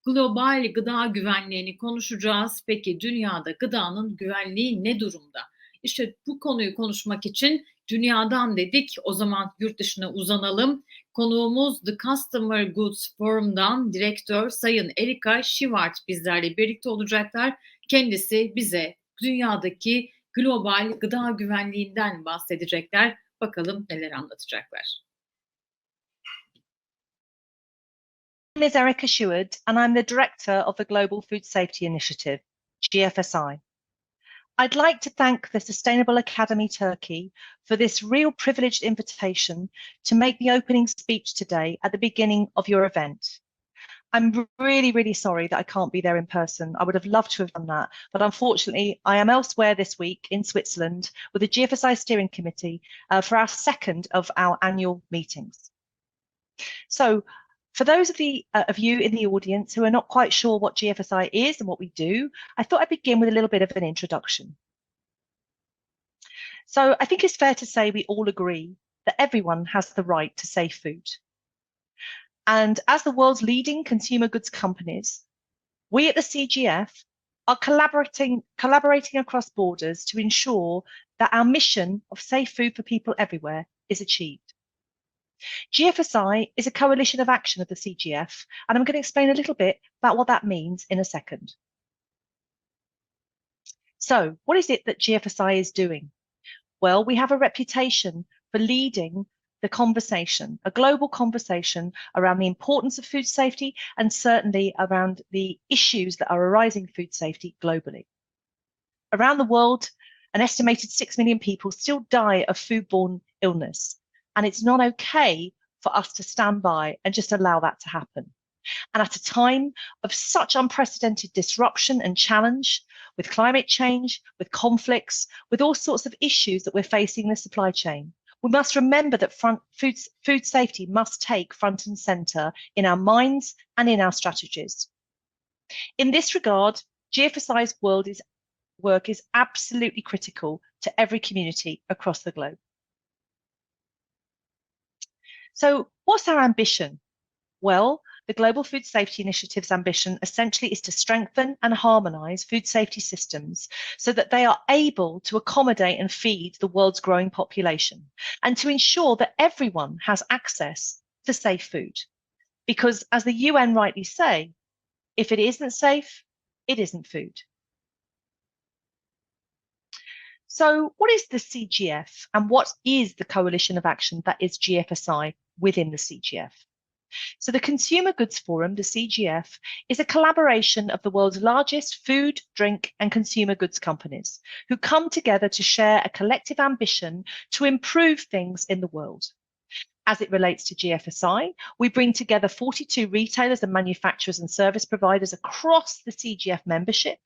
Global gıda güvenliğini konuşacağız. Peki dünyada gıdanın güvenliği ne durumda? İşte bu konuyu konuşmak için dünyadan dedik. O zaman yurt dışına uzanalım. Konuğumuz The Consumer Goods Forum'dan Direktör Sayın Erika Sheward bizlerle birlikte olacaklar. Kendisi bize dünyadaki global gıda güvenliğinden bahsedecekler. Bakalım neler anlatacaklar. My name is Erika Sheward, and I'm the Director of the Global Food Safety Initiative, GFSI. I'd like to thank the Sustainable Academy Turkey for this real privileged invitation to make the opening speech today at the beginning of your event. I'm really sorry that I can't be there in person. I would have loved to have done that, but unfortunately I am elsewhere this week in Switzerland with the GFSI Steering Committee for our second of our annual meetings. So, for those of you in the audience who are not quite sure what GFSI is and what we do, I thought I'd begin with a little bit of an introduction. So I think it's fair to say we all agree that everyone has the right to safe food. And as the world's leading consumer goods companies, we at the CGF are collaborating across borders to ensure that our mission of safe food for people everywhere is achieved. GFSI is a coalition of action of the CGF, and I'm going to explain a little bit about what that means in a second. So, what is it that GFSI is doing? Well, we have a reputation for leading the conversation, a global conversation around the importance of food safety and certainly around the issues that are arising in food safety globally. Around the world, an estimated 6 million people still die of foodborne illness. And it's not okay for us to stand by and just allow that to happen. And at a time of such unprecedented disruption and challenge with climate change, with conflicts, with all sorts of issues that we're facing in the supply chain, we must remember that food safety must take front and center in our minds and in our strategies. In this regard, GFSI's work is absolutely critical to every community across the globe. So what's our ambition? Well, the Global Food Safety Initiative's ambition essentially is to strengthen and harmonise food safety systems so that they are able to accommodate and feed the world's growing population and to ensure that everyone has access to safe food. Because as the UN rightly say, if it isn't safe, it isn't food. So what is the CGF and what is the coalition of action that is GFSI within the CGF? So the Consumer Goods Forum, the CGF, is a collaboration of the world's largest food, drink and consumer goods companies who come together to share a collective ambition to improve things in the world. As it relates to GFSI, we bring together 42 retailers and manufacturers and service providers across the CGF membership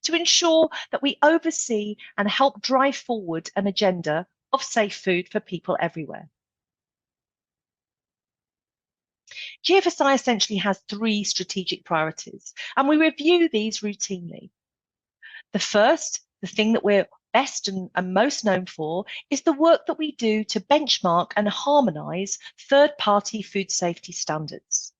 to ensure that we oversee and help drive forward an agenda of safe food for people everywhere. GFSI essentially has 3 strategic priorities, and we review these routinely. The first, the thing that we're best and most known for, is the work that we do to benchmark and harmonise third-party food safety standards.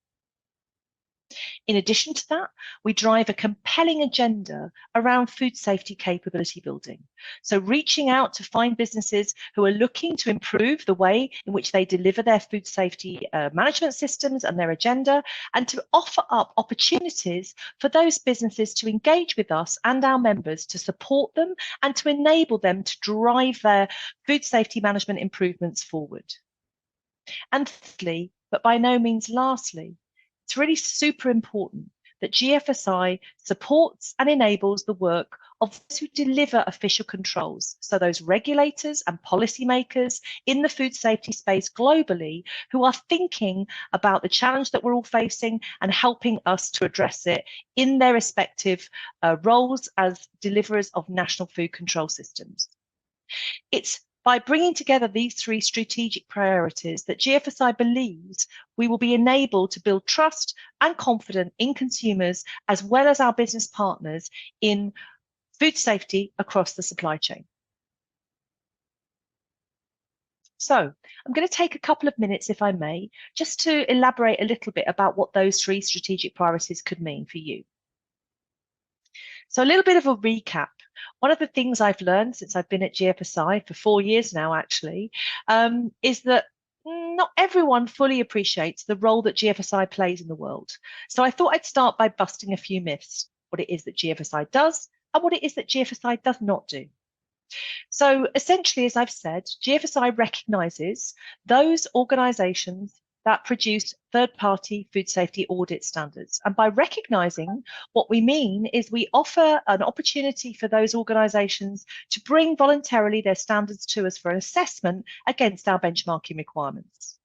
In addition to that, we drive a compelling agenda around food safety capability building. So reaching out to find businesses who are looking to improve the way in which they deliver their food safety management systems and their agenda, and to offer up opportunities for those businesses to engage with us and our members to support them and to enable them to drive their food safety management improvements forward. And thirdly, but by no means lastly, it's really super important that GFSI supports and enables the work of those who deliver official controls, so those regulators and policymakers in the food safety space globally who are thinking about the challenge that we're all facing and helping us to address it in their respective roles as deliverers of national food control systems. It's by bringing together these 3 strategic priorities that GFSI believes we will be enabled to build trust and confidence in consumers as well as our business partners in food safety across the supply chain. So I'm going to take a couple of minutes, if I may, just to elaborate a little bit about what those 3 strategic priorities could mean for you. So a little bit of a recap. One of the things I've learned since I've been at GFSI for 4 years now, actually, is that not everyone fully appreciates the role that GFSI plays in the world. So I thought I'd start by busting a few myths, what it is that GFSI does and what it is that GFSI does not do. So essentially, as I've said, GFSI recognises those organisations that produce third-party food safety audit standards. And by recognising, what we mean is we offer an opportunity for those organisations to bring voluntarily their standards to us for an assessment against our benchmarking requirements.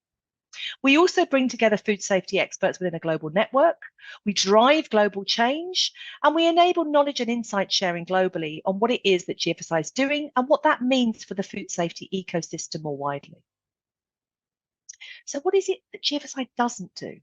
We also bring together food safety experts within a global network. We drive global change, and we enable knowledge and insight sharing globally on what it is that GFSI is doing and what that means for the food safety ecosystem more widely. So what is it that GFSI doesn't do?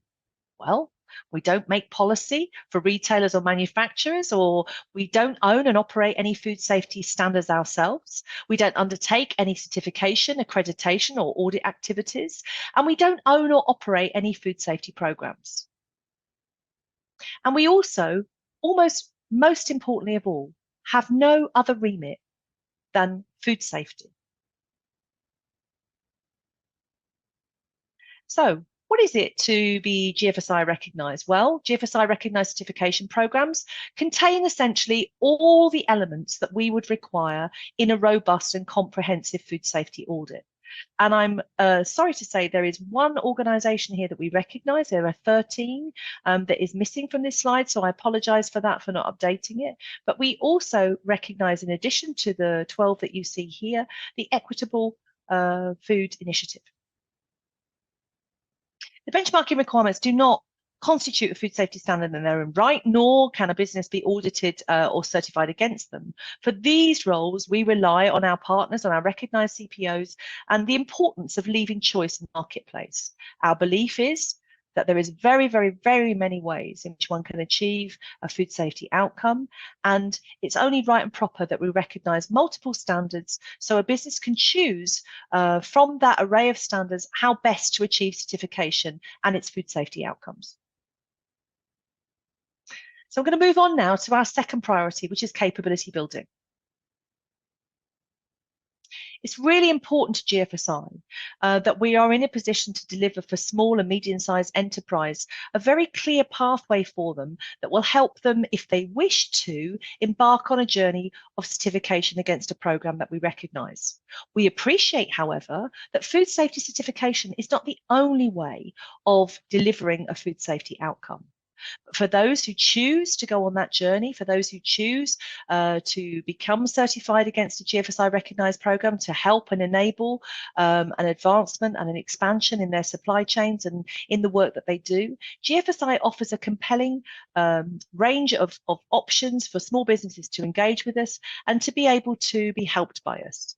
Well, we don't make policy for retailers or manufacturers, or we don't own and operate any food safety standards ourselves. We don't undertake any certification, accreditation, or audit activities, and we don't own or operate any food safety programs. And we also, almost most importantly of all, have no other remit than food safety. So what is it to be GFSI recognised? Well, GFSI recognised certification programmes contain essentially all the elements that we would require in a robust and comprehensive food safety audit. And I'm sorry to say there is one organisation here that we recognise. There are 13 that is missing from this slide, so I apologise for that, for not updating it. But we also recognise, in addition to the 12 that you see here, the Equitable Food Initiative. The benchmarking requirements do not constitute a food safety standard in their own right, nor can a business be audited or certified against them. For these roles, we rely on our partners, on our recognised CPOs, and the importance of leaving choice in the marketplace. Our belief is that there is very, very, very many ways in which one can achieve a food safety outcome, and it's only right and proper that we recognise multiple standards so a business can choose from that array of standards how best to achieve certification and its food safety outcomes. So I'm going to move on now to our second priority, which is capability building. It's really important to GFSI that we are in a position to deliver for small and medium-sized enterprise a very clear pathway for them that will help them, if they wish to, embark on a journey of certification against a programme that we recognise. We appreciate, however, that food safety certification is not the only way of delivering a food safety outcome. For those who choose to go on that journey, for those who choose to become certified against a GFSI recognised programme to help and enable an advancement and an expansion in their supply chains and in the work that they do, GFSI offers a compelling range of options for small businesses to engage with us and to be able to be helped by us.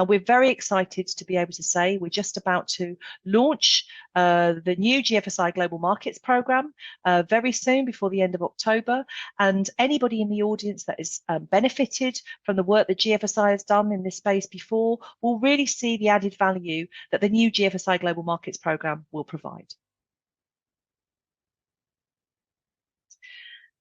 We're very excited to be able to say we're just about to launch the new GFSI Global Markets Programme very soon, before the end of October. And anybody in the audience that has benefited from the work that GFSI has done in this space before will really see the added value that the new GFSI Global Markets Programme will provide.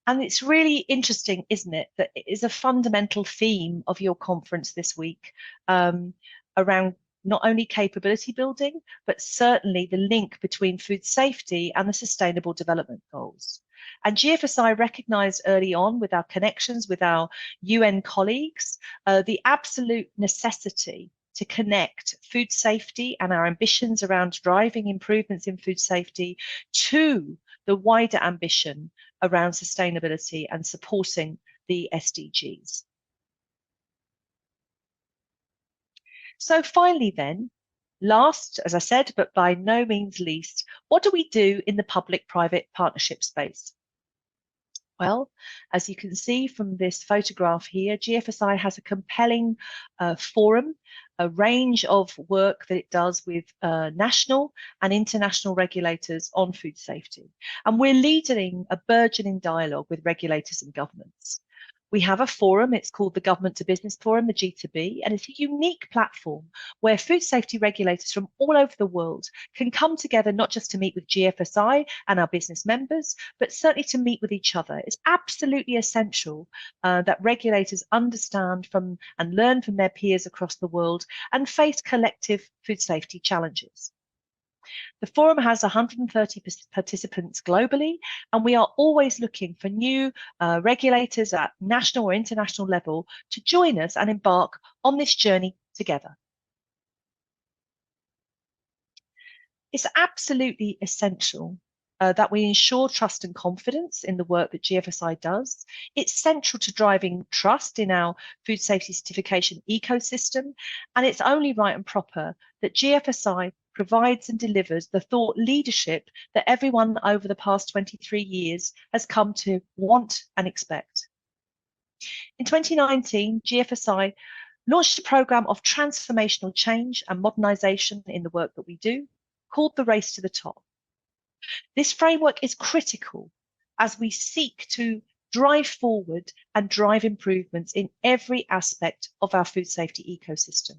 And it's really interesting, isn't it, that it is a fundamental theme of your conference this week around not only capability building, but certainly the link between food safety and the Sustainable Development Goals. And GFSI recognised early on with our connections with our UN colleagues the absolute necessity to connect food safety and our ambitions around driving improvements in food safety to the wider ambition around sustainability and supporting the SDGs. So finally then, last, as I said, but by no means least, what do we do in the public-private partnership space? Well, as you can see from this photograph here, GFSI has a compelling forum, a range of work that it does with national and international regulators on food safety. And we're leading a burgeoning dialogue with regulators and governments. We have a forum, it's called the Government to Business Forum, the G2B, and it's a unique platform where food safety regulators from all over the world can come together, not just to meet with GFSI and our business members, but certainly to meet with each other. It's absolutely essential that regulators understand from and learn from their peers across the world and face collective food safety challenges. The forum has 130 participants globally, and we are always looking for new regulators at national or international level to join us and embark on this journey together. It's absolutely essential that we ensure trust and confidence in the work that GFSI does. It's central to driving trust in our food safety certification ecosystem, and it's only right and proper that GFSI provides and delivers the thought leadership that everyone over the past 23 years has come to want and expect. In 2019, GFSI launched a program of transformational change and modernisation in the work that we do, called the Race to the Top. This framework is critical as we seek to drive forward and drive improvements in every aspect of our food safety ecosystem.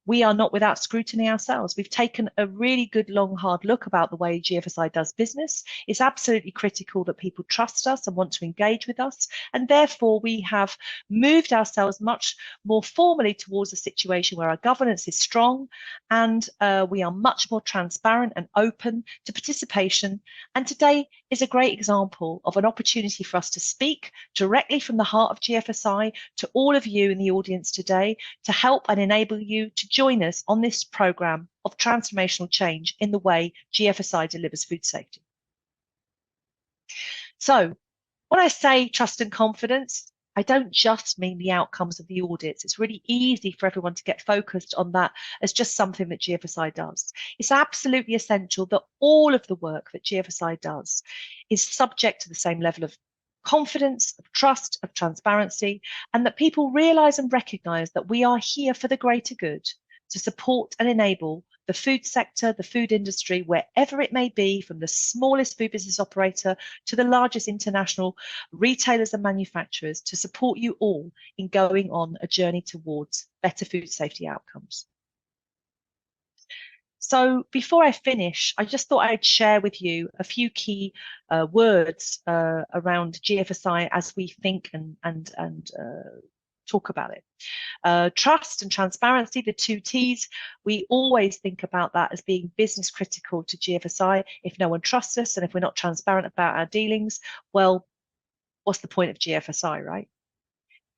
We are not without scrutiny ourselves. We've taken a really good, long, hard look about the way GFSI does business. It's absolutely critical that people trust us and want to engage with us. And therefore, we have moved ourselves much more formally towards a situation where our governance is strong and we are much more transparent and open to participation. And today is a great example of an opportunity for us to speak directly from the heart of GFSI to all of you in the audience today to help and enable you to join us on this programme of transformational change in the way GFSI delivers food safety. So when I say trust and confidence, I don't just mean the outcomes of the audits. It's really easy for everyone to get focused on that as just something that GFSI does. It's absolutely essential that all of the work that GFSI does is subject to the same level of confidence, of trust, of transparency, and that people realise and recognise that we are here for the greater good to support and enable the food sector, the food industry, wherever it may be, from the smallest food business operator to the largest international retailers and manufacturers, to support you all in going on a journey towards better food safety outcomes. So before I finish, I just thought I'd share with you a few key words around GFSI as we think and talk about it. Trust and transparency, the two T's, we always think about that as being business critical to GFSI. If no one trusts us and if we're not transparent about our dealings, well, what's the point of GFSI, right?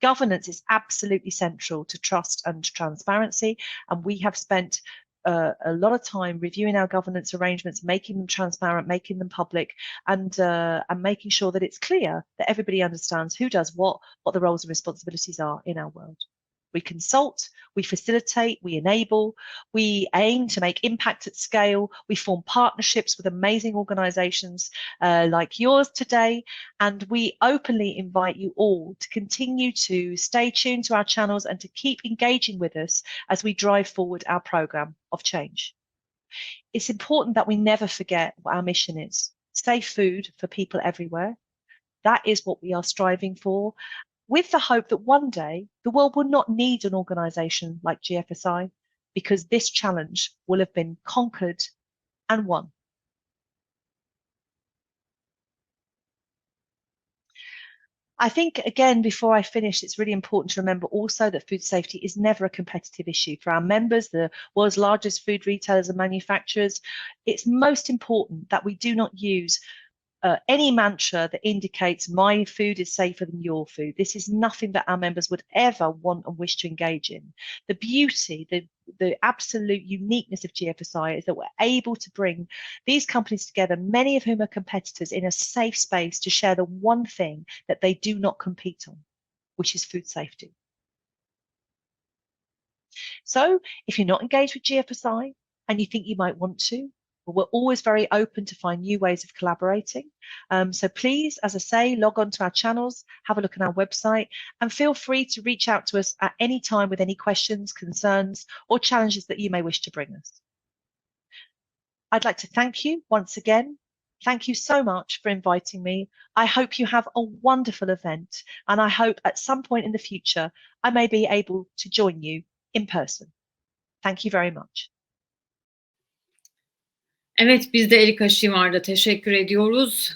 Governance is absolutely central to trust and transparency, and we have spent a lot of time reviewing our governance arrangements, making them transparent, making them public, and making sure that it's clear that everybody understands who does what the roles and responsibilities are in our world. We consult, we facilitate, we enable, we aim to make impact at scale, we form partnerships with amazing organisations like yours today, and we openly invite you all to continue to stay tuned to our channels and to keep engaging with us as we drive forward our programme of change. It's important that we never forget what our mission is: safe food for people everywhere. That is what we are striving for, with the hope that one day the world will not need an organisation like GFSI, because this challenge will have been conquered and won. I think, again, before I finish, it's really important to remember also that food safety is never a competitive issue. For our members, the world's largest food retailers and manufacturers, it's most important that we do not use any mantra that indicates my food is safer than your food. This is nothing that our members would ever want and wish to engage in. The beauty, the absolute uniqueness of GFSI is that we're able to bring these companies together, many of whom are competitors, in a safe space to share the one thing that they do not compete on, which is food safety. So if you're not engaged with GFSI and you think you might want to, well, we're always very open to find new ways of collaborating. So please, as I say, log on to our channels, have a look at our website, and feel free to reach out to us at any time with any questions, concerns, or challenges that you may wish to bring us. I'd like to thank you once again Thank you so much for inviting me. I hope you have a wonderful event, and I hope at some point in the future I may be able to join you in person. Thank you very much. Evet, biz de Erika Sheward'a teşekkür ediyoruz.